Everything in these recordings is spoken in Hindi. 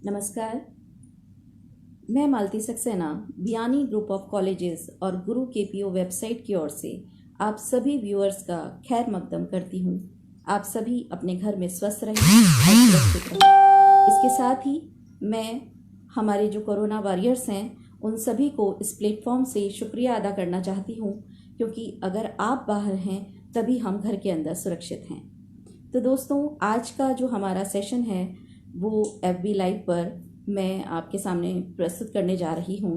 नमस्कार। मैं Malti Saxena Biyani group of colleges और गुरु केपीओ वेबसाइट की ओर से आप सभी व्यूअर्स का खैर मकदम करती हूँ। आप सभी अपने घर में स्वस्थ रहें और सुरक्षित रहें। इसके साथ ही मैं हमारे जो कोरोना वॉरियर्स हैं उन सभी को इस प्लेटफॉर्म से शुक्रिया अदा करना चाहती हूँ, क्योंकि अगर आप बाहर हैं तभी हम घर के अंदर सुरक्षित हैं। तो दोस्तों, आज का जो हमारा सेशन है वो FB लाइव पर मैं आपके सामने प्रस्तुत करने जा रही हूँ।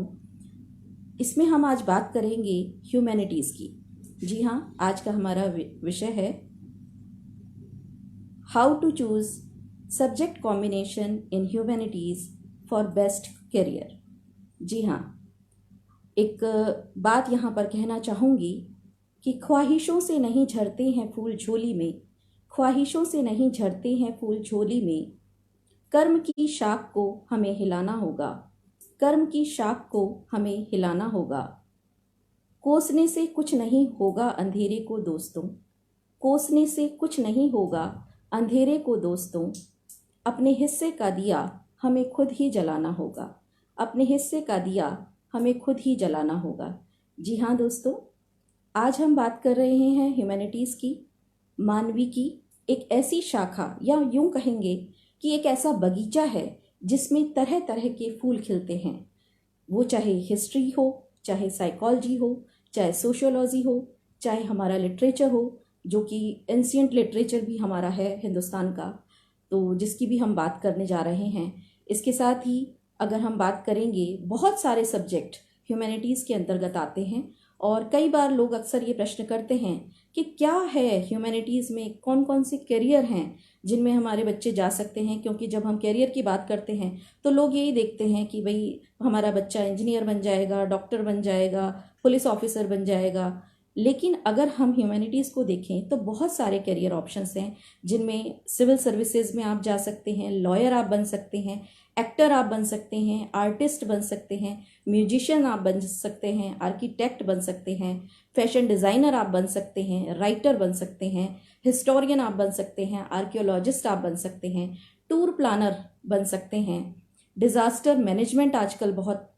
इसमें हम आज बात करेंगे ह्यूमैनिटीज़ की। जी हाँ, आज का हमारा विषय है how to choose subject combination in humanities for best career. जी हाँ, एक बात यहाँ पर कहना चाहूँगी कि ख्वाहिशों से नहीं झरते हैं फूल झोली में, ख्वाहिशों से नहीं झरते हैं फूल झोली में, कर्म की शाख को हमें हिलाना होगा, कर्म की शाख को हमें हिलाना होगा। कोसने से कुछ नहीं होगा अंधेरे को दोस्तों, कोसने से कुछ नहीं होगा अंधेरे को दोस्तों, अपने हिस्से का दिया हमें खुद ही जलाना होगा, अपने हिस्से का दिया हमें खुद ही जलाना होगा। जी हाँ दोस्तों, आज हम बात कर रहे हैं ह्यूमैनिटीज़ की, मानवी की एक ऐसी शाखा, या यूं कहेंगे कि एक ऐसा बगीचा है जिसमें तरह तरह के फूल खिलते हैं। वो चाहे हिस्ट्री हो, चाहे साइकोलॉजी हो, चाहे सोशियोलॉजी हो, चाहे हमारा लिटरेचर हो, जो कि एंशिएंट लिटरेचर भी हमारा है हिंदुस्तान का, तो जिसकी भी हम बात करने जा रहे हैं। इसके साथ ही अगर हम बात करेंगे, बहुत सारे सब्जेक्ट ह्यूमैनिटीज़ के अंतर्गत आते हैं और कई बार लोग अक्सर ये प्रश्न करते हैं कि क्या है ह्यूमैनिटीज़ में, कौन कौन से करियर हैं जिनमें हमारे बच्चे जा सकते हैं। क्योंकि जब हम करियर की बात करते हैं तो लोग यही देखते हैं कि भाई हमारा बच्चा इंजीनियर बन जाएगा, डॉक्टर बन जाएगा, पुलिस ऑफिसर बन जाएगा। लेकिन अगर हम ह्यूमैनिटीज़ को देखें तो बहुत सारे करियर ऑप्शंस हैं, जिनमें सिविल सर्विसेज में आप जा सकते हैं, लॉयर आप बन सकते हैं, एक्टर आप बन सकते हैं, आर्टिस्ट बन सकते हैं, म्यूजिशियन आप बन सकते हैं, आर्किटेक्ट बन सकते हैं, फैशन डिज़ाइनर आप बन सकते हैं, राइटर बन सकते हैं, हिस्टोरियन आप बन सकते हैं, आर्कियोलॉजिस्ट आप बन सकते हैं, टूर प्लानर बन सकते हैं, डिज़ास्टर मैनेजमेंट आजकल बहुत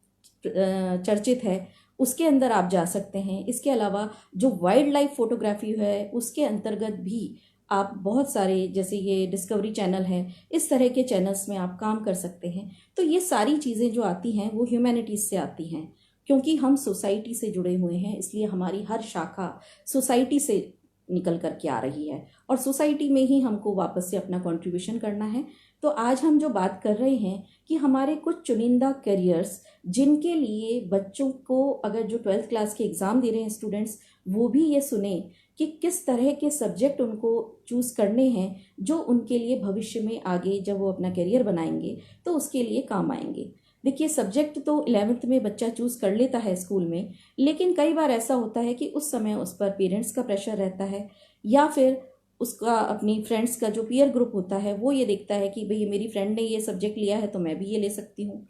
चर्चित है, उसके अंदर आप जा सकते हैं। इसके अलावा जो वाइल्ड लाइफ फोटोग्राफी है उसके अंतर्गत भी आप बहुत सारे, जैसे ये डिस्कवरी चैनल है, इस तरह के चैनल्स में आप काम कर सकते हैं। तो ये सारी चीज़ें जो आती हैं वो ह्यूमैनिटीज़ से आती हैं, क्योंकि हम सोसाइटी से जुड़े हुए हैं, इसलिए हमारी हर शाखा सोसाइटी से निकल कर के आ रही है और सोसाइटी में ही हमको वापस से अपना कंट्रीब्यूशन करना है। तो आज हम जो बात कर रहे हैं कि हमारे कुछ चुनिंदा करियर्स, जिनके लिए बच्चों को, अगर जो 12th क्लास के एग्ज़ाम दे रहे हैं स्टूडेंट्स, वो भी ये सुने कि किस तरह के सब्जेक्ट उनको चूज़ करने हैं जो उनके लिए भविष्य में आगे जब वो अपना करियर बनाएंगे तो उसके लिए काम आएंगे। देखिए, सब्जेक्ट तो 11th में बच्चा चूज़ कर लेता है स्कूल में, लेकिन कई बार ऐसा होता है कि उस समय उस पर पेरेंट्स का प्रेशर रहता है, या फिर उसका अपनी फ्रेंड्स का जो पीयर ग्रुप होता है वो ये देखता है कि भाई मेरी फ्रेंड ने ये सब्जेक्ट लिया है तो मैं भी ये ले सकती हूँ।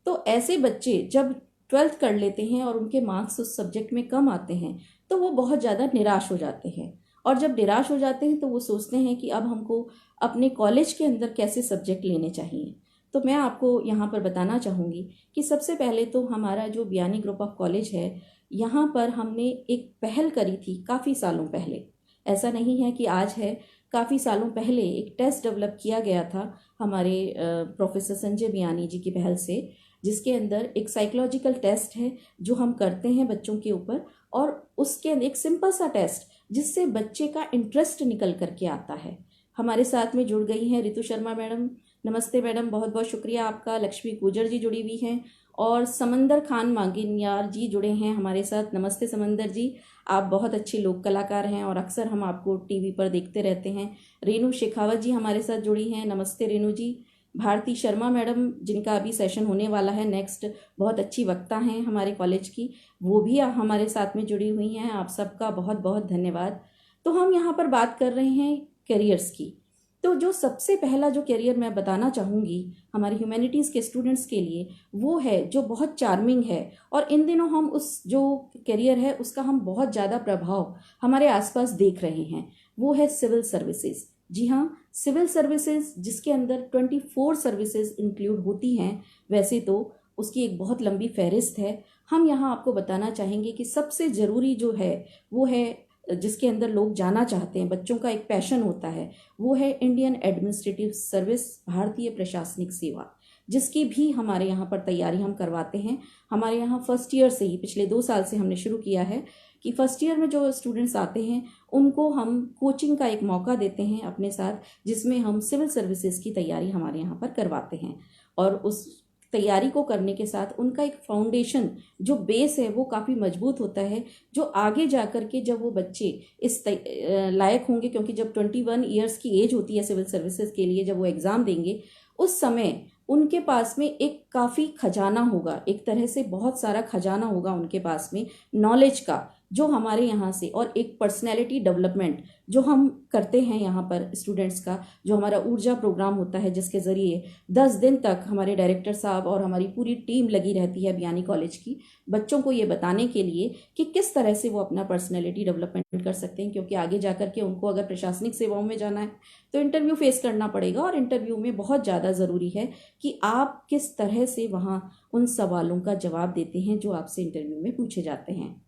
तो ऐसे बच्चे जब 12th कर लेते हैं और उनके मार्क्स उस सब्जेक्ट में कम आते हैं तो वो बहुत ज़्यादा निराश हो जाते हैं, और जब निराश हो जाते हैं तो वो सोचते हैं कि अब हमको अपने कॉलेज के अंदर कैसे सब्जेक्ट लेने चाहिए। तो मैं आपको यहाँ पर बताना चाहूँगी कि सबसे पहले तो हमारा जो बियानी ग्रुप ऑफ कॉलेज है, यहाँ पर हमने एक पहल करी थी काफ़ी सालों पहले। ऐसा नहीं है कि आज है, काफ़ी सालों पहले एक टेस्ट डेवलप किया गया था हमारे प्रोफेसर संजय बियानी जी की पहल से, जिसके अंदर एक साइकोलॉजिकल टेस्ट है जो हम करते हैं बच्चों के ऊपर, और उसके अंदर एक सिंपल सा टेस्ट जिससे बच्चे का इंटरेस्ट निकल करके आता है। हमारे साथ में जुड़ गई हैं रितु शर्मा मैडम। नमस्ते मैडम, बहुत बहुत शुक्रिया आपका। लक्ष्मी गुजर जी जुड़ी हुई हैं और समंदर खान मांगिनियार जी जुड़े हैं हमारे साथ। नमस्ते समंदर जी, आप बहुत अच्छे लोक कलाकार हैं और अक्सर हम आपको टीवी पर देखते रहते हैं। रेनू शेखावत जी हमारे साथ जुड़ी हैं। नमस्ते रेनू जी। भारती शर्मा मैडम, जिनका अभी सेशन होने वाला है नेक्स्ट, बहुत अच्छी वक्ता हैं हमारे कॉलेज की, वो भी हमारे साथ में जुड़ी हुई हैं। आप सबका बहुत बहुत धन्यवाद। तो हम यहाँ पर बात कर रहे हैं करियर्स की। तो जो सबसे पहला जो करियर मैं बताना चाहूँगी हमारे ह्यूमैनिटीज़ के स्टूडेंट्स के लिए, वो है जो बहुत चार्मिंग है, और इन दिनों हम उस जो करियर है उसका हम बहुत ज़्यादा प्रभाव हमारे आसपास देख रहे हैं, वो है सिविल सर्विसेज। जी हाँ, सिविल सर्विसेज जिसके अंदर 24 सर्विसेज इंक्लूड होती हैं, वैसे तो उसकी एक बहुत लंबी फहरिस्त है। हम यहाँ आपको बताना चाहेंगे कि सबसे ज़रूरी जो है वो है, जिसके अंदर लोग जाना चाहते हैं, बच्चों का एक पैशन होता है, वो है इंडियन एडमिनिस्ट्रेटिव सर्विस, भारतीय प्रशासनिक सेवा, जिसकी भी हमारे यहाँ पर तैयारी हम करवाते हैं। हमारे यहाँ फर्स्ट ईयर से ही, पिछले 2 साल से हमने शुरू किया है कि फर्स्ट ईयर में जो स्टूडेंट्स आते हैं उनको हम कोचिंग का एक मौका देते हैं अपने साथ, जिसमें हम सिविल सर्विसेज की तैयारी हमारे यहाँ पर करवाते हैं। और उस तैयारी को करने के साथ उनका एक फाउंडेशन जो बेस है वो काफ़ी मजबूत होता है, जो आगे जाकर के जब वो बच्चे इस लायक होंगे, क्योंकि जब 21 ईयर्स की एज होती है सिविल सर्विसेज के लिए, जब वो एग्ज़ाम देंगे उस समय उनके पास में एक काफ़ी खजाना होगा, एक तरह से बहुत सारा खजाना होगा उनके पास में नॉलेज का, जो हमारे यहाँ से, और एक पर्सनैलिटी डेवलपमेंट जो हम करते हैं यहाँ पर स्टूडेंट्स का, जो हमारा ऊर्जा प्रोग्राम होता है, जिसके ज़रिए 10 दिन तक हमारे डायरेक्टर साहब और हमारी पूरी टीम लगी रहती है बयानी कॉलेज की, बच्चों को ये बताने के लिए कि किस तरह से वो अपना पर्सनैलिटी डेवलपमेंट कर सकते हैं। क्योंकि आगे जाकर के उनको अगर प्रशासनिक सेवाओं में जाना है तो इंटरव्यू फेस करना पड़ेगा, और इंटरव्यू में बहुत ज़्यादा ज़रूरी है कि आप किस तरह से वहाँ उन सवालों का जवाब देते हैं जो आपसे इंटरव्यू में पूछे जाते हैं।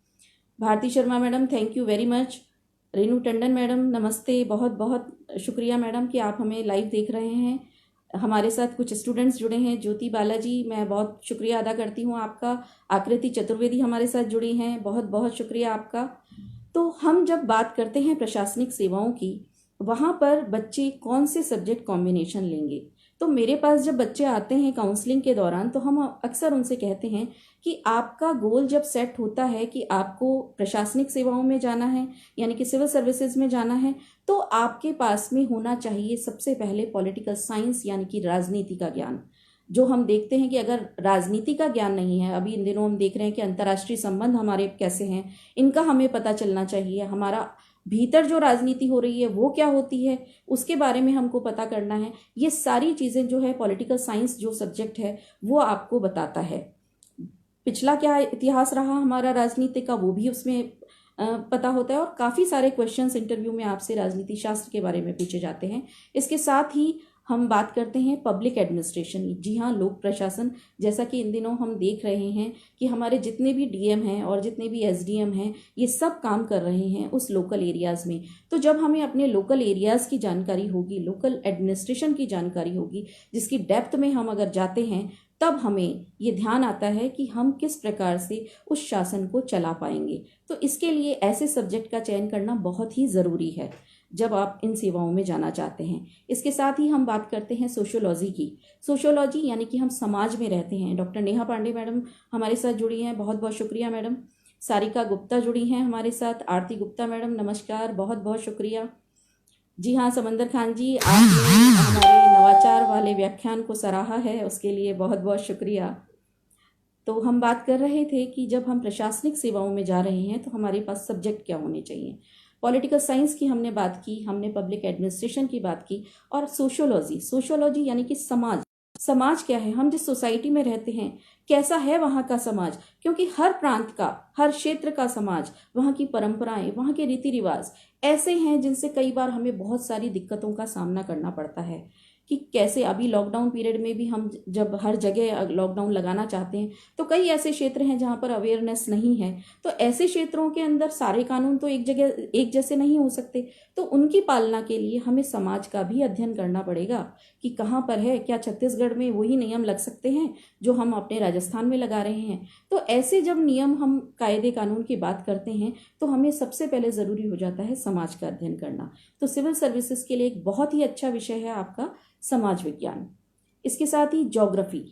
Bharti Sharma madam, thank you very much. Renu Tandon madam, नमस्ते, बहुत बहुत शुक्रिया मैडम कि आप हमें लाइव देख रहे हैं। हमारे साथ कुछ स्टूडेंट्स जुड़े हैं। ज्योति बालाजी, मैं बहुत शुक्रिया अदा करती हूँ आपका। आकृति चतुर्वेदी हमारे साथ जुड़ी हैं, बहुत बहुत शुक्रिया आपका। तो हम जब बात करते हैं प्रशासनिक सेवाओं की, वहाँ पर बच्चे कौन से सब्जेक्ट कॉम्बिनेशन लेंगे, तो मेरे पास जब बच्चे आते हैं काउंसलिंग के दौरान तो हम अक्सर उनसे कहते हैं कि आपका गोल जब सेट होता है कि आपको प्रशासनिक सेवाओं में जाना है, यानी कि सिविल सर्विसेज में जाना है, तो आपके पास में होना चाहिए सबसे पहले पॉलिटिकल साइंस, यानी कि राजनीति का ज्ञान। जो हम देखते हैं कि अगर राजनीति का ज्ञान नहीं है, अभी इन दिनों हम देख रहे हैं कि अंतर्राष्ट्रीय संबंध हमारे कैसे हैं, इनका हमें पता चलना चाहिए। हमारा भीतर जो राजनीति हो रही है वो क्या होती है, उसके बारे में हमको पता करना है। ये सारी चीज़ें जो है पॉलिटिकल साइंस जो सब्जेक्ट है वो आपको बताता है। पिछला क्या इतिहास रहा हमारा राजनीति का, वो भी उसमें पता होता है, और काफ़ी सारे क्वेश्चंस इंटरव्यू में आपसे राजनीति शास्त्र के बारे में पूछे जाते हैं। इसके साथ ही हम बात करते हैं पब्लिक एडमिनिस्ट्रेशन, जी हाँ, लोक प्रशासन। जैसा कि इन दिनों हम देख रहे हैं कि हमारे जितने भी डीएम हैं और जितने भी एसडीएम हैं, ये सब काम कर रहे हैं उस लोकल एरियाज़ में। तो जब हमें अपने लोकल एरियाज़ की जानकारी होगी, लोकल एडमिनिस्ट्रेशन की जानकारी होगी, जिसकी डेप्थ में हम अगर जाते हैं, तब हमें ये ध्यान आता है कि हम किस प्रकार से उस शासन को चला पाएंगे। तो इसके लिए ऐसे सब्जेक्ट का चयन करना बहुत ही ज़रूरी है जब आप इन सेवाओं में जाना चाहते हैं। इसके साथ ही हम बात करते हैं सोशियोलॉजी की। सोशियोलॉजी यानी कि हम समाज में रहते हैं। डॉक्टर नेहा पांडे मैडम हमारे साथ जुड़ी हैं, बहुत बहुत शुक्रिया मैडम। सारिका गुप्ता जुड़ी हैं हमारे साथ। आरती गुप्ता मैडम, नमस्कार, बहुत बहुत शुक्रिया। जी हाँ, समंदर खान जी, आपने हमारे नवाचार वाले व्याख्यान को सराहा है, उसके लिए बहुत बहुत शुक्रिया। तो हम बात कर रहे थे कि जब हम प्रशासनिक सेवाओं में जा रहे हैं तो हमारे पास सब्जेक्ट क्या होने चाहिए। पॉलिटिकल साइंस की हमने बात की, हमने पब्लिक एडमिनिस्ट्रेशन की बात की, और सोशियोलॉजी यानी कि समाज क्या है, हम जिस सोसाइटी में रहते हैं कैसा है वहाँ का समाज, क्योंकि हर प्रांत का, हर क्षेत्र का समाज, वहाँ की परंपराएं, वहाँ के रीति रिवाज ऐसे हैं जिनसे कई बार हमें बहुत सारी दिक्कतों का सामना करना पड़ता है। कि कैसे अभी लॉकडाउन पीरियड में भी हम जब हर जगह लॉकडाउन लगाना चाहते हैं तो कई ऐसे क्षेत्र हैं जहाँ पर अवेयरनेस नहीं है। तो ऐसे क्षेत्रों के अंदर सारे कानून तो एक जगह एक जैसे नहीं हो सकते, तो उनकी पालना के लिए हमें समाज का भी अध्ययन करना पड़ेगा कि कहाँ पर है, क्या छत्तीसगढ़ में वही नियम लग सकते हैं जो हम अपने राजस्थान में लगा रहे हैं। तो ऐसे जब नियम, हम कायदे कानून की बात करते हैं तो हमें सबसे पहले ज़रूरी हो जाता है समाज का अध्ययन करना। तो सिविल सर्विसेज के लिए एक बहुत ही अच्छा विषय है आपका समाज विज्ञान। इसके साथ ही ज्योग्राफी,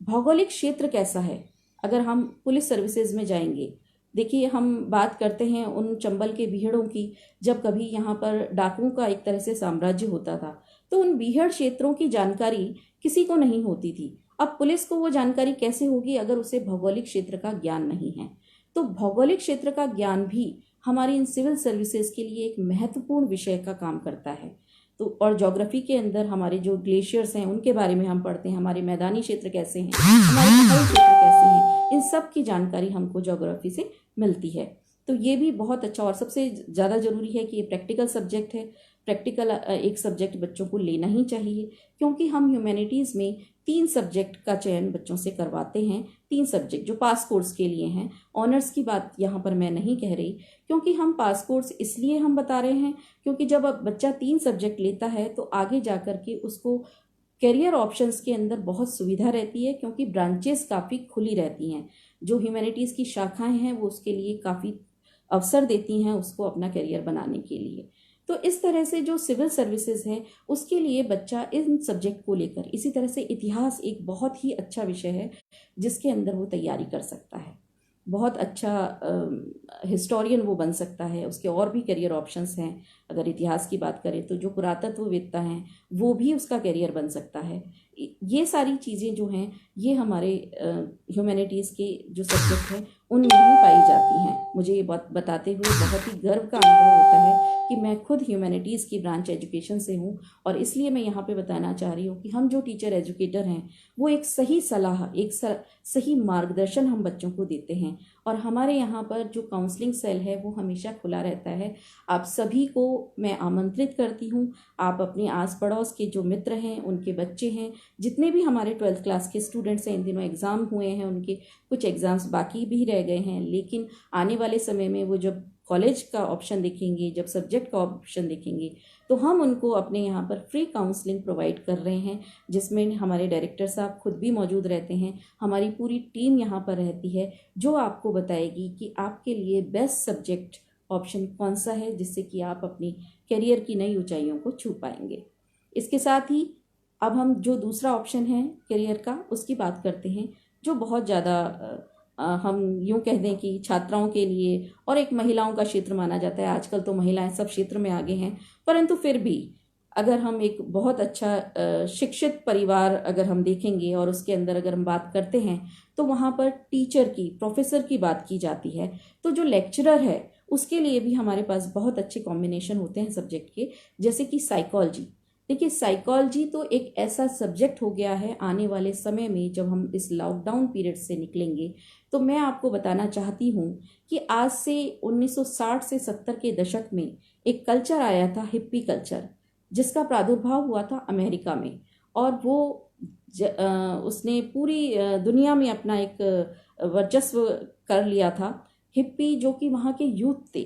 भौगोलिक क्षेत्र कैसा है। अगर हम पुलिस सर्विसेज में जाएंगे, देखिए हम बात करते हैं उन चंबल के बीहड़ों की, जब कभी यहाँ पर डाकुओं का एक तरह से साम्राज्य होता था, तो उन बीहड़ क्षेत्रों की जानकारी किसी को नहीं होती थी। अब पुलिस को वो जानकारी कैसे होगी अगर उसे भौगोलिक क्षेत्र का ज्ञान नहीं है। तो भौगोलिक क्षेत्र का ज्ञान भी हमारी इन सिविल सर्विसेज के लिए एक महत्वपूर्ण विषय का काम करता है। तो और ज्योग्राफी के अंदर हमारे जो ग्लेशियर्स हैं उनके बारे में हम पढ़ते हैं, हमारे मैदानी क्षेत्र कैसे हैं, हमारे पहाड़ी क्षेत्र कैसे हैं, इन सब की जानकारी हमको ज्योग्राफी से मिलती है। तो ये भी बहुत अच्छा, और सबसे ज़्यादा ज़रूरी है कि ये प्रैक्टिकल सब्जेक्ट है। प्रैक्टिकल एक सब्जेक्ट बच्चों को लेना ही चाहिए, क्योंकि हम ह्यूमैनिटीज़ में 3 सब्जेक्ट का चयन बच्चों से करवाते हैं। 3 सब्जेक्ट जो पास कोर्स के लिए हैं। ऑनर्स की बात यहाँ पर मैं नहीं कह रही, क्योंकि हम पास कोर्स इसलिए हम बता रहे हैं क्योंकि जब अब बच्चा 3 सब्जेक्ट लेता है तो आगे जा कर के उसको करियर ऑप्शंस के अंदर बहुत सुविधा रहती है, क्योंकि ब्रांचेस काफ़ी खुली रहती हैं। जो ह्यूमैनिटीज़ की शाखाएं हैं वो उसके लिए काफ़ी अवसर देती हैं उसको अपना करियर बनाने के लिए। तो इस तरह से जो सिविल सर्विसेज है उसके लिए बच्चा इन सब्जेक्ट को लेकर, इसी तरह से इतिहास एक बहुत ही अच्छा विषय है जिसके अंदर वो तैयारी कर सकता है, बहुत अच्छा हिस्टोरियन वो बन सकता है। उसके और भी करियर ऑप्शंस हैं। अगर इतिहास की बात करें तो जो पुरातत्ववेत्ता हैं वो भी उसका करियर बन सकता है। ये सारी चीज़ें जो हैं ये हमारे ह्यूमैनिटीज़ के जो सब्जेक्ट हैं उनमें ही पाई जाती हैं। मुझे ये बात बताते हुए बहुत ही गर्व का अनुभव होता है कि मैं खुद ह्यूमैनिटीज़ की ब्रांच एजुकेशन से हूँ, और इसलिए मैं यहाँ पे बताना चाह रही हूँ कि हम जो टीचर एजुकेटर हैं वो एक सही सलाह, एक सही मार्गदर्शन हम बच्चों को देते हैं। और हमारे यहाँ पर जो काउंसलिंग सेल है वो हमेशा खुला रहता है। आप सभी को मैं आमंत्रित करती हूँ। आप अपने आस पड़ोस के जो मित्र हैं, उनके बच्चे हैं, जितने भी हमारे 12th क्लास के स्टूडेंट्स हैं, इन दिनों एग्ज़ाम हुए हैं, उनके कुछ एग्ज़ाम्स बाकी भी रह गए हैं, लेकिन आने वाले समय में वो जब कॉलेज का ऑप्शन देखेंगे, जब सब्जेक्ट का ऑप्शन देखेंगे, तो हम उनको अपने यहाँ पर फ्री काउंसलिंग प्रोवाइड कर रहे हैं, जिसमें हमारे डायरेक्टर साहब खुद भी मौजूद रहते हैं। हमारी पूरी टीम यहाँ पर रहती है जो आपको बताएगी कि आपके लिए बेस्ट सब्जेक्ट ऑप्शन कौन सा है, जिससे कि आप अपनी करियर की नई ऊंचाइयों को छू पाएंगे। इसके साथ ही अब हम जो दूसरा ऑप्शन है करियर का उसकी बात करते हैं, जो बहुत ज़्यादा हम यूँ कह दें कि छात्राओं के लिए और एक महिलाओं का क्षेत्र माना जाता है। आजकल तो महिलाएं सब क्षेत्र में आगे हैं, परंतु फिर भी अगर हम एक बहुत अच्छा शिक्षित परिवार अगर हम देखेंगे और उसके अंदर अगर हम बात करते हैं तो वहाँ पर टीचर की, प्रोफेसर की बात की जाती है। तो जो लेक्चरर है उसके लिए भी हमारे पास बहुत अच्छे कॉम्बिनेशन होते हैं सब्जेक्ट के, जैसे कि साइकोलॉजी। देखिए, साइकोलॉजी तो एक ऐसा सब्जेक्ट हो गया है आने वाले समय में, जब हम इस लॉकडाउन पीरियड से निकलेंगे तो मैं आपको बताना चाहती हूँ कि आज से 1960 से 70 के दशक में एक कल्चर आया था, हिप्पी कल्चर, जिसका प्रादुर्भाव हुआ था अमेरिका में, और वो उसने पूरी दुनिया में अपना एक वर्चस्व कर लिया था। हिप्पी जो कि वहाँ के यूथ थे,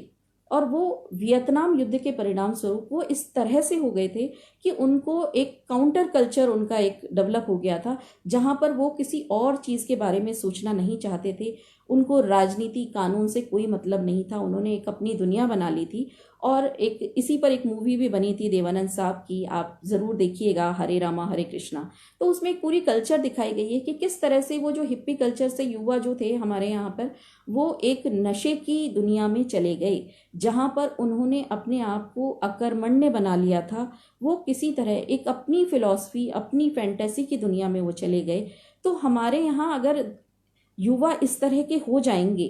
और वो वियतनाम युद्ध के परिणाम स्वरूप वो इस तरह से हो गए थे कि उनको एक काउंटर कल्चर उनका एक डेवलप हो गया था, जहाँ पर वो किसी और चीज़ के बारे में सोचना नहीं चाहते थे। उनको राजनीति, कानून से कोई मतलब नहीं था। उन्होंने एक अपनी दुनिया बना ली थी, और एक इसी पर एक मूवी भी बनी थी देवानंद साहब की, आप ज़रूर देखिएगा, हरे रामा हरे कृष्णा। तो उसमें एक पूरी कल्चर दिखाई गई है कि किस तरह से वो जो हिप्पी कल्चर से युवा जो थे हमारे यहाँ पर, वो एक नशे की दुनिया में चले गए, जहाँ पर उन्होंने अपने आप को अकर्मण्य बना लिया था। वो किसी तरह एक अपनी फिलॉसफी, अपनी फैंटेसी की दुनिया में वो चले गए। तो हमारे यहाँ अगर युवा इस तरह के हो जाएंगे,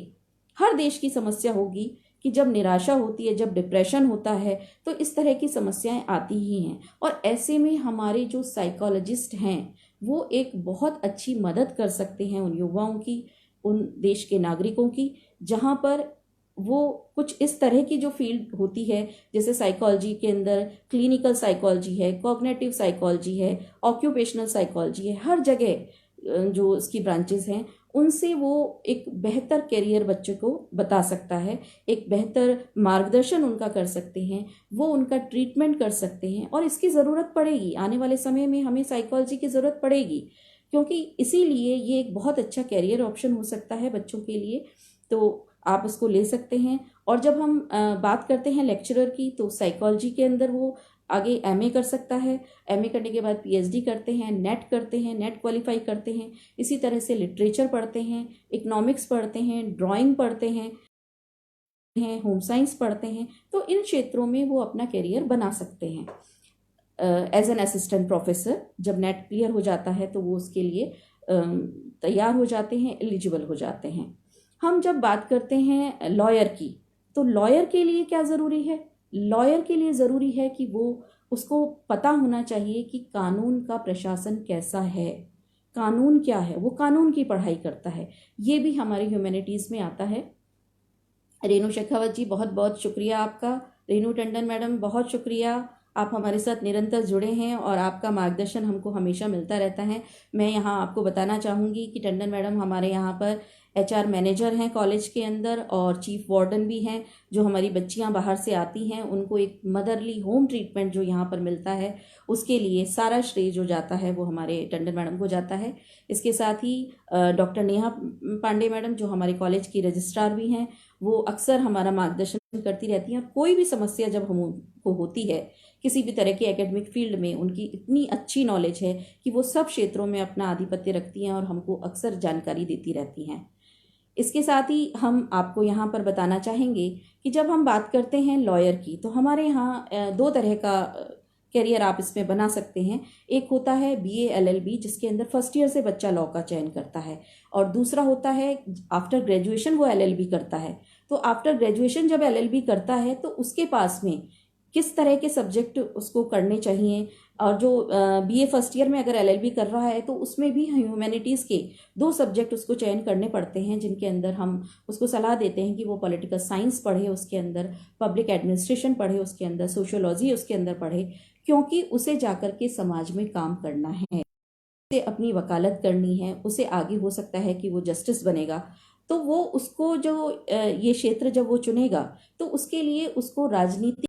हर देश की समस्या होगी कि जब निराशा होती है, जब डिप्रेशन होता है, तो इस तरह की समस्याएं आती ही हैं। और ऐसे में हमारे जो साइकोलॉजिस्ट हैं वो एक बहुत अच्छी मदद कर सकते हैं उन युवाओं की, उन देश के नागरिकों की, जहाँ पर वो कुछ इस तरह की जो फील्ड होती है, जैसे साइकोलॉजी के अंदर क्लिनिकल साइकोलॉजी है, कॉग्निटिव साइकोलॉजी है, ऑक्यूपेशनल साइकोलॉजी है, हर जगह जो इसकी ब्रांचेस हैं उनसे वो एक बेहतर करियर बच्चों को बता सकता है, एक बेहतर मार्गदर्शन उनका कर सकते हैं, वो उनका ट्रीटमेंट कर सकते हैं। और इसकी ज़रूरत पड़ेगी आने वाले समय में, हमें साइकोलॉजी की ज़रूरत पड़ेगी, क्योंकि इसीलिए ये एक बहुत अच्छा करियर ऑप्शन हो सकता है बच्चों के लिए। तो आप उसको ले सकते हैं। और जब हम बात करते हैं लेक्चरर की, तो साइकोलॉजी के अंदर वो आगे एमए कर सकता है। एमए करने के बाद पीएचडी करते हैं, नेट करते हैं, नेट क्वालिफाई करते हैं। इसी तरह से लिटरेचर पढ़ते हैं, इकोनॉमिक्स पढ़ते हैं, ड्राइंग पढ़ते हैं, होम साइंस पढ़ते हैं। तो इन क्षेत्रों में वो अपना करियर बना सकते हैं। एज एन असिस्टेंट प्रोफेसर जब नेट क्लियर हो जाता है तो वो उसके लिए तैयार हो जाते हैं, एलिजिबल हो जाते हैं। हम जब बात करते हैं लॉयर की, तो लॉयर के लिए क्या ज़रूरी है? लॉयर के लिए ज़रूरी है कि वो उसको पता होना चाहिए कि कानून का प्रशासन कैसा है, कानून क्या है, वो कानून की पढ़ाई करता है। ये भी हमारी ह्यूमैनिटीज़ में आता है। रेणु शेखावत जी, बहुत बहुत शुक्रिया आपका। रेणु टंडन मैडम, बहुत शुक्रिया। आप हमारे साथ निरंतर जुड़े हैं और आपका मार्गदर्शन हमको हमेशा मिलता रहता है। मैं यहाँ आपको बताना चाहूँगी कि टंडन मैडम हमारे यहाँ पर HR मैनेजर हैं कॉलेज के अंदर, और चीफ वार्डन भी हैं। जो हमारी बच्चियाँ बाहर से आती हैं उनको एक मदरली होम ट्रीटमेंट जो यहाँ पर मिलता है, उसके लिए सारा श्रेय जो जाता है वो हमारे टंडन मैडम को जाता है। इसके साथ ही डॉक्टर नेहा पांडे मैडम जो हमारे कॉलेज की रजिस्ट्रार भी हैं, वो अक्सर हमारा मार्गदर्शन करती रहती हैं। और कोई भी समस्या जब हमको होती है किसी भी तरह के एकेडमिक फील्ड में, उनकी इतनी अच्छी नॉलेज है कि वो सब क्षेत्रों में अपना आधिपत्य रखती हैं और हमको अक्सर जानकारी देती रहती हैं। इसके साथ ही हम आपको यहाँ पर बताना चाहेंगे कि जब हम बात करते हैं लॉयर की, तो हमारे यहाँ दो तरह का करियर आप इसमें बना सकते हैं। एक होता है BA LLB, जिसके अंदर फर्स्ट ईयर से बच्चा लॉ का चयन करता है, और दूसरा होता है आफ्टर ग्रेजुएशन वो LLB करता है। तो आफ्टर ग्रेजुएशन जब LLB करता है तो उसके पास में किस तरह के सब्जेक्ट उसको करने चाहिए, और जो BA फर्स्ट ईयर में अगर LLB कर रहा है तो उसमें भी ह्यूमैनिटीज़ के 2 सब्जेक्ट उसको चयन करने पड़ते हैं, जिनके अंदर हम उसको सलाह देते हैं कि वो पॉलिटिकल साइंस पढ़े, उसके अंदर पब्लिक एडमिनिस्ट्रेशन पढ़े, उसके अंदर सोशियोलॉजी उसके अंदर पढ़े, क्योंकि उसे जाकर के समाज में काम करना है, उसे अपनी वकालत करनी है, उसे आगे हो सकता है कि वो जस्टिस बनेगा। तो वो उसको जो ये क्षेत्र जब वो चुनेगा तो उसके लिए उसको राजनीति,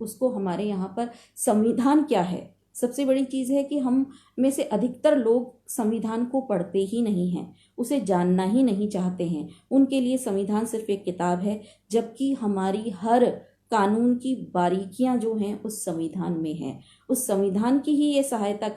उसको हमारे यहाँ पर संविधान क्या है, सबसे बड़ी चीज़ है कि हम में से अधिकतर लोग संविधान को पढ़ते ही नहीं हैं, उसे जानना ही नहीं चाहते हैं। उनके लिए संविधान सिर्फ एक किताब है, जबकि हमारी हर कानून की बारीकियां जो हैं उस संविधान में हैं। उस संविधान की ही ये सहायता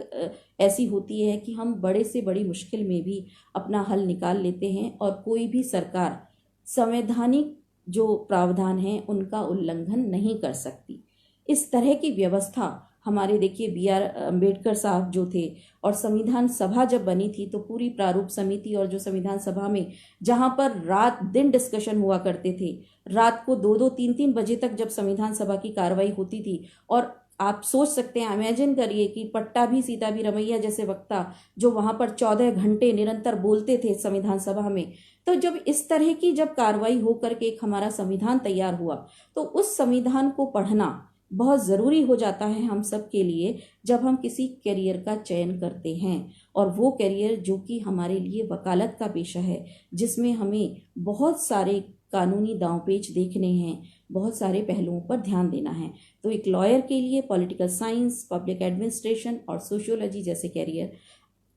ऐसी होती है कि हम बड़े से बड़ी मुश्किल में भी अपना हल निकाल लेते हैं, और कोई भी सरकार संवैधानिक जो प्रावधान हैं उनका उल्लंघन नहीं कर सकती। इस तरह की व्यवस्था हमारे, देखिए BR अम्बेडकर साहब जो थे, और संविधान सभा जब बनी थी तो पूरी प्रारूप समिति और जो संविधान सभा में जहां पर रात दिन डिस्कशन हुआ करते थे, रात को 2-2 3-3 बजे तक जब संविधान सभा की कार्रवाई होती थी, और आप सोच सकते हैं, इमेजिन करिए कि पट्टाभी सीताभी रमैया जैसे वक्ता जो वहां पर 14 घंटे निरंतर बोलते थे संविधान सभा में। तो जब इस तरह की जब कार्रवाई होकर के एक हमारा संविधान तैयार हुआ, तो उस संविधान को पढ़ना बहुत ज़रूरी हो जाता है हम सब के लिए जब हम किसी करियर का चयन करते हैं। और वो करियर जो कि हमारे लिए वकालत का पेशा है, जिसमें हमें बहुत सारे कानूनी दांवपेच देखने हैं, बहुत सारे पहलुओं पर ध्यान देना है। तो एक लॉयर के लिए पॉलिटिकल साइंस, पब्लिक एडमिनिस्ट्रेशन और सोशियोलॉजी जैसे करियर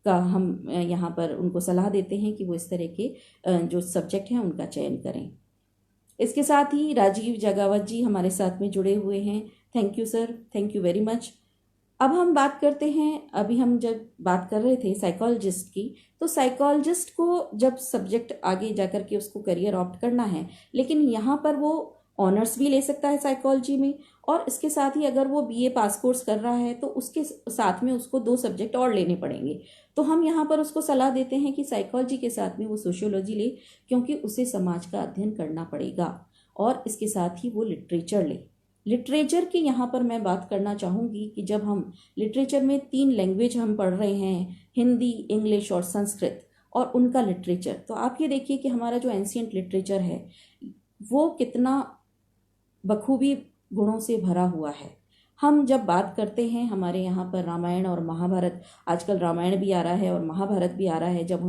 का हम यहाँ पर उनको सलाह देते हैं कि वो इस तरह के जो सब्जेक्ट हैं उनका चयन करें। इसके साथ ही राजीव जगावत जी हमारे साथ में जुड़े हुए हैं। Thank you sir, thank you very much. अब हम बात करते हैं, अभी हम जब बात कर रहे थे साइकोलॉजिस्ट की, तो साइकोलॉजिस्ट को जब सब्जेक्ट आगे जाकर के उसको करियर ऑप्ट करना है, लेकिन यहाँ पर वो ऑनर्स भी ले सकता है साइकोलॉजी में, और इसके साथ ही अगर वो BA पास कोर्स कर रहा है तो उसके साथ में उसको 2 सब्जेक्ट और लेने पड़ेंगे। तो हम यहाँ पर उसको सलाह देते हैं कि साइकोलॉजी के साथ में वो सोशियोलॉजी ले, क्योंकि उसे समाज का अध्ययन करना पड़ेगा, और इसके साथ ही वो लिटरेचर ले। लिटरेचर की यहाँ पर मैं बात करना चाहूँगी कि जब हम लिटरेचर में 3 लैंग्वेज हम पढ़ रहे हैं, हिंदी, इंग्लिश और संस्कृत, और उनका लिटरेचर, तो आप ये देखिए कि हमारा जो एंशिएंट लिटरेचर है वो कितना बखूबी गुणों से भरा हुआ है। हम जब बात करते हैं हमारे यहाँ पर रामायण और महाभारत, आजकल रामायण भी आ रहा है और महाभारत भी आ रहा है, जब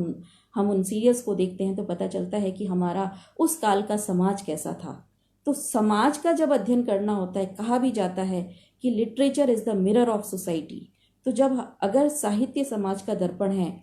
हम उन सीरियल्स को देखते हैं तो पता चलता है कि हमारा उस काल का समाज कैसा था। तो समाज का जब अध्ययन करना होता है, कहा भी जाता है कि literature is the mirror of society. तो जब अगर साहित्य समाज का दर्पण है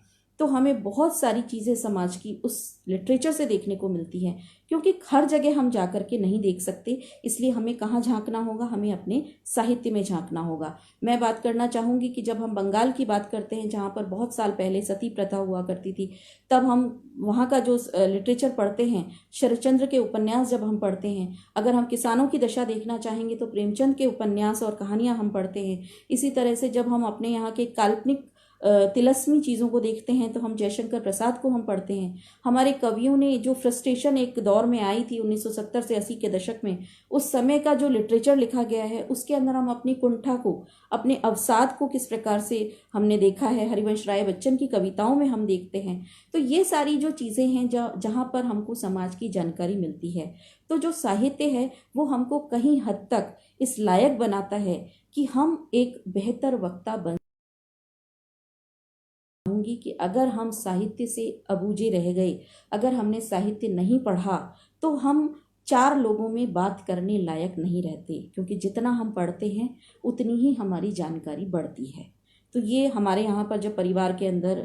तो हमें बहुत सारी चीज़ें समाज की उस लिटरेचर से देखने को मिलती हैं, क्योंकि हर जगह हम जा कर के नहीं देख सकते, इसलिए हमें कहाँ झांकना होगा, हमें अपने साहित्य में झांकना होगा। मैं बात करना चाहूँगी कि जब हम बंगाल की बात करते हैं, जहाँ पर बहुत साल पहले सती प्रथा हुआ करती थी, तब हम वहाँ का जो लिटरेचर पढ़ते हैं, शरतचंद्र के उपन्यास जब हम पढ़ते हैं, अगर हम किसानों की दशा देखना चाहेंगे तो प्रेमचंद के उपन्यास और कहानियाँ हम पढ़ते हैं। इसी तरह से जब हम अपने यहाँ के काल्पनिक तिलस्मी चीज़ों को देखते हैं तो हम जयशंकर प्रसाद को हम पढ़ते हैं। हमारे कवियों ने जो फ्रस्ट्रेशन एक दौर में आई थी 1970 से 80 के दशक में, उस समय का जो लिटरेचर लिखा गया है उसके अंदर हम अपनी कुंठा को, अपने अवसाद को किस प्रकार से हमने देखा है, हरिवंश राय बच्चन की कविताओं में हम देखते हैं। तो ये सारी जो चीज़ें हैं जहाँ पर हमको समाज की जानकारी मिलती है, तो जो साहित्य है वो हमको कहीं हद तक इस लायक बनाता है कि हम एक बेहतर वक्ता बन चाहूंगी कि अगर हम साहित्य से अबूझे रह गए, अगर हमने साहित्य नहीं पढ़ा, तो हम चार लोगों में बात करने लायक नहीं रहते, क्योंकि जितना हम पढ़ते हैं उतनी ही हमारी जानकारी बढ़ती है। तो ये हमारे यहाँ पर जब परिवार के अंदर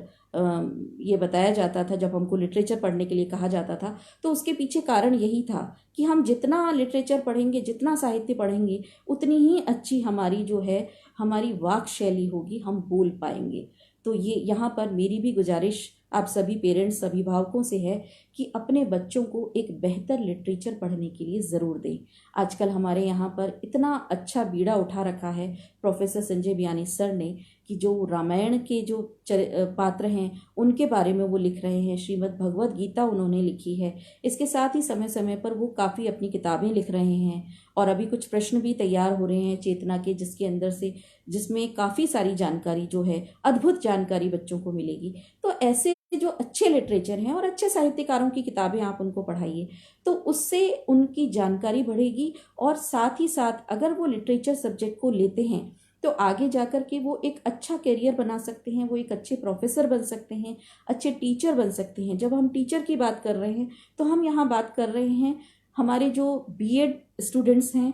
ये बताया जाता था, जब हमको लिटरेचर पढ़ने के लिए कहा जाता था, तो उसके पीछे कारण यही था कि हम जितना लिटरेचर पढ़ेंगे, जितना साहित्य पढ़ेंगे, उतनी ही अच्छी हमारी जो है हमारी वाक शैली होगी, हम बोल पाएंगे। तो ये यहाँ पर मेरी भी गुजारिश आप सभी पेरेंट्स, अभिभावकों से है कि अपने बच्चों को एक बेहतर लिटरेचर पढ़ने के लिए ज़रूर दें। आजकल हमारे यहाँ पर इतना अच्छा बीड़ा उठा रखा है प्रोफेसर संजय बियानी सर ने कि जो रामायण के जो पात्र हैं उनके बारे में वो लिख रहे हैं, श्रीमद् भगवत गीता उन्होंने लिखी है। इसके साथ ही समय समय पर वो काफ़ी अपनी किताबें लिख रहे हैं और अभी कुछ प्रश्न भी तैयार हो रहे हैं चेतना के, जिसके अंदर से जिसमें काफ़ी सारी जानकारी जो है, अद्भुत जानकारी बच्चों को मिलेगी। तो ऐसे जो अच्छे लिटरेचर हैं और अच्छे साहित्यकारों की किताबें आप उनको पढ़ाइए, तो उससे उनकी जानकारी बढ़ेगी। और साथ ही साथ अगर वो लिटरेचर सब्जेक्ट को लेते हैं तो आगे जाकर के वो एक अच्छा करियर बना सकते हैं, वो एक अच्छे प्रोफेसर बन सकते हैं, अच्छे टीचर बन सकते हैं। जब हम टीचर की बात कर रहे हैं तो हम यहाँ बात कर रहे हैं हमारे जो बीएड स्टूडेंट्स हैं।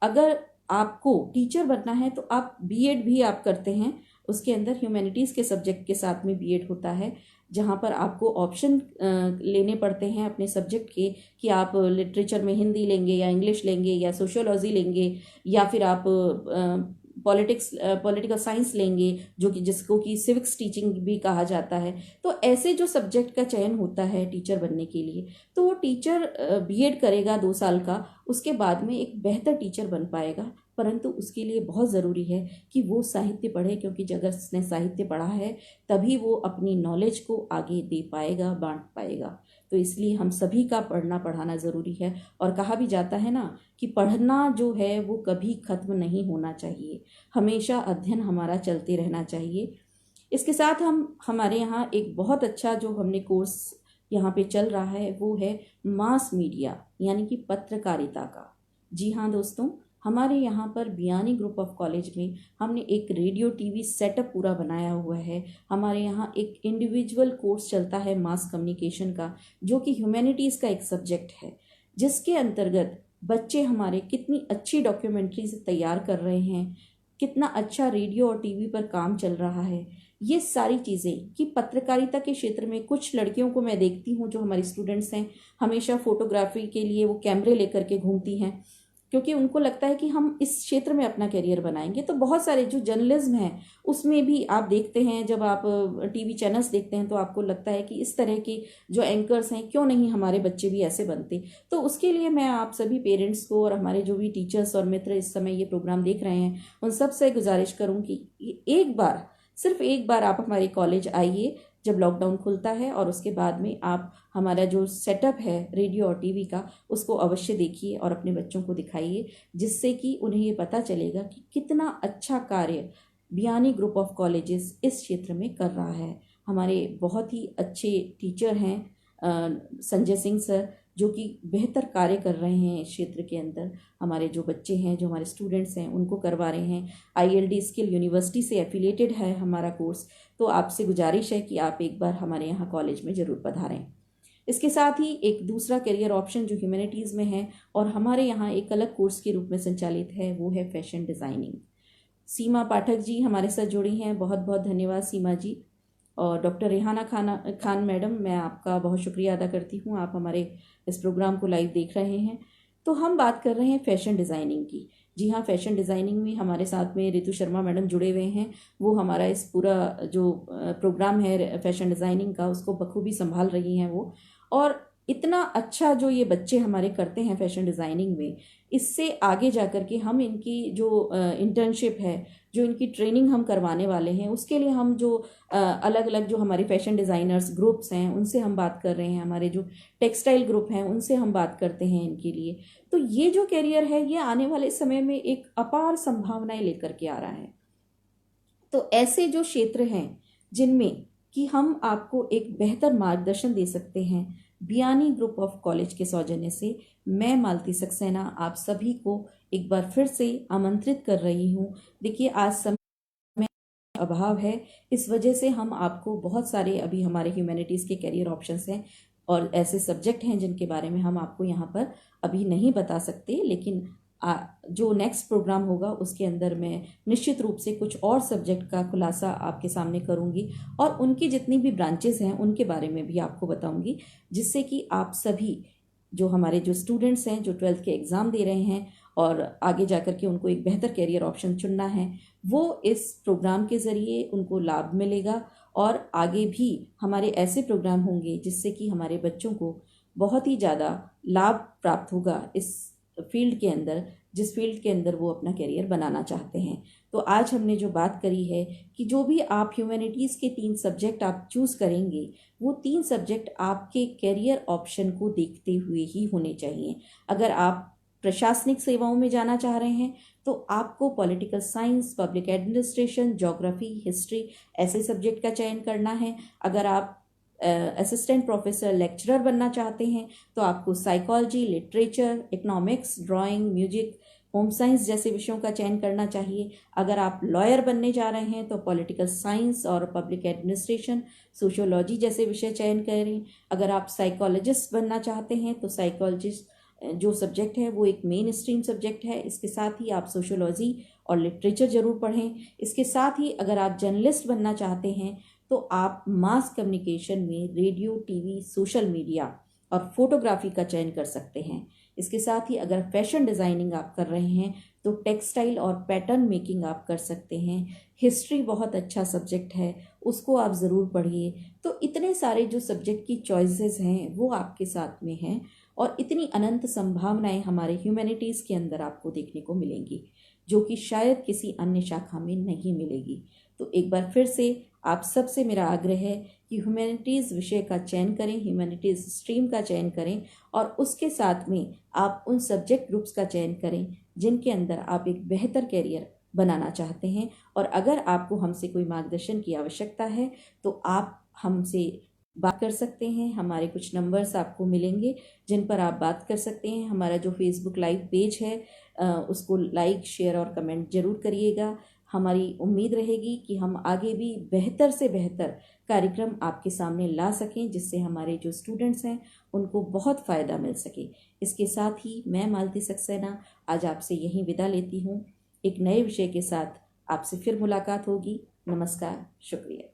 अगर आपको टीचर बनना है तो आप बीएड भी आप करते हैं, उसके अंदर ह्यूमैनिटीज़ के सब्जेक्ट के साथ में बीएड होता है, जहाँ पर आपको ऑप्शन लेने पड़ते हैं अपने सब्जेक्ट के कि आप लिटरेचर में हिंदी लेंगे या इंग्लिश लेंगे या सोशियोलॉजी लेंगे या फिर आप पॉलिटिकल साइंस लेंगे, जो कि जिसको कि सिविक्स टीचिंग भी कहा जाता है। तो ऐसे जो सब्जेक्ट का चयन होता है टीचर बनने के लिए, तो वो टीचर बीएड करेगा 2 साल का, उसके बाद में एक बेहतर टीचर बन पाएगा। परंतु उसके लिए बहुत ज़रूरी है कि वो साहित्य पढ़े, क्योंकि अगर उसने साहित्य पढ़ा है तभी वो अपनी नॉलेज को आगे दे पाएगा, बांट पाएगा। तो इसलिए हम सभी का पढ़ना पढ़ाना ज़रूरी है। और कहा भी जाता है ना कि पढ़ना जो है वो कभी ख़त्म नहीं होना चाहिए, हमेशा अध्ययन हमारा चलते रहना चाहिए। इसके साथ हमारे यहाँ एक बहुत अच्छा जो हमने कोर्स यहाँ पे चल रहा है वो है मास मीडिया, यानी कि पत्रकारिता का। जी हाँ दोस्तों, हमारे यहाँ पर बियानी ग्रुप ऑफ कॉलेज में हमने एक रेडियो टीवी सेटअप पूरा बनाया हुआ है। हमारे यहाँ एक इंडिविजुअल कोर्स चलता है मास कम्युनिकेशन का, जो कि ह्यूमैनिटीज़ का एक सब्जेक्ट है, जिसके अंतर्गत बच्चे हमारे कितनी अच्छी डॉक्यूमेंट्रीज तैयार कर रहे हैं, कितना अच्छा रेडियो और टीवी पर काम चल रहा है। ये सारी चीज़ें कि पत्रकारिता के क्षेत्र में कुछ लड़कियों को मैं देखती हूँ जो हमारी स्टूडेंट्स हैं, हमेशा फोटोग्राफी के लिए वो कैमरे लेकर के घूमती हैं, क्योंकि उनको लगता है कि हम इस क्षेत्र में अपना करियर बनाएंगे। तो बहुत सारे जो जर्नलिज्म है उसमें भी आप देखते हैं, जब आप टीवी चैनल्स देखते हैं तो आपको लगता है कि इस तरह के जो एंकर्स हैं, क्यों नहीं हमारे बच्चे भी ऐसे बनते। तो उसके लिए मैं आप सभी पेरेंट्स को और हमारे जो भी टीचर्स और मित्र इस समय ये प्रोग्राम देख रहे हैं, उन सब से गुजारिश करूँ कि एक बार, सिर्फ एक बार आप हमारे कॉलेज आइए जब लॉकडाउन खुलता है, और उसके बाद में आप हमारा जो सेटअप है रेडियो और टीवी का, उसको अवश्य देखिए और अपने बच्चों को दिखाइए, जिससे कि उन्हें ये पता चलेगा कि कितना अच्छा कार्य बियानी ग्रुप ऑफ कॉलेजेस इस क्षेत्र में कर रहा है। हमारे बहुत ही अच्छे टीचर हैं संजय सिंह सर, जो कि बेहतर कार्य कर रहे हैं इस क्षेत्र के अंदर। हमारे जो बच्चे हैं, जो हमारे स्टूडेंट्स हैं, उनको करवा रहे हैं। ILD स्किल यूनिवर्सिटी से एफिलिएटेड है हमारा कोर्स। तो आपसे गुजारिश है कि आप एक बार हमारे यहाँ कॉलेज में ज़रूर पधारें। इसके साथ ही एक दूसरा करियर ऑप्शन जो ह्यूमैनिटीज़ में है और हमारे यहाँ एक अलग कोर्स के रूप में संचालित है, वो है फैशन डिज़ाइनिंग। सीमा पाठक जी हमारे साथ जुड़ी हैं, बहुत बहुत धन्यवाद सीमा जी। और डॉक्टर रेहाना खान मैडम, मैं आपका बहुत शुक्रिया अदा करती हूँ, आप हमारे इस प्रोग्राम को लाइव देख रहे हैं। तो हम बात कर रहे हैं फैशन डिज़ाइनिंग की। जी हाँ, फैशन डिज़ाइनिंग में हमारे साथ में रितु शर्मा मैडम जुड़े हुए हैं। वो हमारा इस पूरा जो प्रोग्राम है फैशन डिज़ाइनिंग का, उसको बखूबी संभाल रही हैं वो। और इतना अच्छा जो ये बच्चे हमारे करते हैं फैशन डिज़ाइनिंग में, इससे आगे जा कर के हम इनकी जो इंटर्नशिप है जो इनकी ट्रेनिंग हम करवाने वाले हैं उसके लिए हम जो अलग अलग जो हमारे फैशन डिज़ाइनर्स ग्रुप्स हैं उनसे हम बात कर रहे हैं, हमारे जो टेक्सटाइल ग्रुप हैं उनसे हम बात करते हैं इनके लिए। तो ये जो कैरियर है ये आने वाले समय में एक अपार संभावनाएं लेकर के आ रहा है। तो ऐसे जो क्षेत्र हैं जिनमें कि हम आपको एक बेहतर मार्गदर्शन दे सकते हैं, बियानी ग्रुप ऑफ कॉलेज के सौजन्य से मैं मालती सक्सेना आप सभी को एक बार फिर से आमंत्रित कर रही हूँ। देखिए आज समय अभाव है, इस वजह से हम आपको बहुत सारे अभी हमारे ह्यूमैनिटीज़ के करियर ऑप्शंस हैं और ऐसे सब्जेक्ट हैं जिनके बारे में हम आपको यहाँ पर अभी नहीं बता सकते, लेकिन जो नेक्स्ट प्रोग्राम होगा उसके अंदर मैं निश्चित रूप से कुछ और सब्जेक्ट का खुलासा आपके सामने करूँगी और उनकी जितनी भी ब्रांचेस हैं उनके बारे में भी आपको बताऊँगी, जिससे कि आप सभी जो हमारे जो स्टूडेंट्स हैं जो 12th के एग्ज़ाम दे रहे हैं और आगे जाकर के उनको एक बेहतर कैरियर ऑप्शन चुनना है, वो इस प्रोग्राम के ज़रिए उनको लाभ मिलेगा और आगे भी हमारे ऐसे प्रोग्राम होंगे जिससे कि हमारे बच्चों को बहुत ही ज़्यादा लाभ प्राप्त होगा इस फील्ड के अंदर, जिस फील्ड के अंदर वो अपना करियर बनाना चाहते हैं। तो आज हमने जो बात करी है कि जो भी आप ह्यूमैनिटीज़ के 3 सब्जेक्ट आप चूज़ करेंगे वो 3 सब्जेक्ट आपके करियर ऑप्शन को देखते हुए ही होने चाहिए। अगर आप प्रशासनिक सेवाओं में जाना चाह रहे हैं तो आपको political science, public administration, geography, history ऐसे सब्जेक्ट का चयन करना है। अगर आप असिस्टेंट प्रोफेसर लेक्चरर बनना चाहते हैं तो आपको psychology, literature, economics, drawing, music, home science जैसे विषयों का चयन करना चाहिए। अगर आप लॉयर बनने जा रहे हैं तो पॉलिटिकल साइंस और पब्लिक एडमिनिस्ट्रेशन, सोशियोलॉजी जैसे विषय चयन करें। अगर आप साइकोलॉजिस्ट बनना चाहते हैं तो साइकोलॉजिस्ट जो सब्जेक्ट है वो एक मेन स्ट्रीम सब्जेक्ट है। इसके साथ ही आप सोशियोलॉजी और लिटरेचर ज़रूर पढ़ें। इसके साथ ही अगर आप जर्नलिस्ट बनना चाहते हैं तो आप मास कम्युनिकेशन में रेडियो, टीवी, सोशल मीडिया और फोटोग्राफी का चयन कर सकते हैं। इसके साथ ही अगर फैशन डिज़ाइनिंग आप कर रहे हैं तो टेक्सटाइल और पैटर्न मेकिंग आप कर सकते हैं। हिस्ट्री बहुत अच्छा सब्जेक्ट है, उसको आप ज़रूर पढ़िए। तो इतने सारे जो सब्जेक्ट की चॉइसेस हैं वो आपके साथ में हैं और इतनी अनंत संभावनाएं हमारे ह्यूमैनिटीज़ के अंदर आपको देखने को मिलेंगी जो कि शायद किसी अन्य शाखा में नहीं मिलेगी। तो एक बार फिर से आप सबसे मेरा आग्रह है कि ह्यूमैनिटीज़ विषय का चयन करें, ह्यूमैनिटीज़ स्ट्रीम का चयन करें और उसके साथ में आप उन सब्जेक्ट ग्रुप्स का चयन करें जिनके अंदर आप एक बेहतर कैरियर बनाना चाहते हैं। और अगर आपको हमसे कोई मार्गदर्शन की आवश्यकता है तो आप हमसे बात कर सकते हैं। हमारे कुछ नंबर्स आपको मिलेंगे जिन पर आप बात कर सकते हैं। हमारा जो फेसबुक लाइव पेज है उसको लाइक, शेयर और कमेंट जरूर करिएगा। हमारी उम्मीद रहेगी कि हम आगे भी बेहतर से बेहतर कार्यक्रम आपके सामने ला सकें जिससे हमारे जो स्टूडेंट्स हैं उनको बहुत फ़ायदा मिल सके। इसके साथ ही मैं मालती सक्सेना आज आपसे यहीं विदा लेती हूँ। एक नए विषय के साथ आपसे फिर मुलाकात होगी। नमस्कार, शुक्रिया।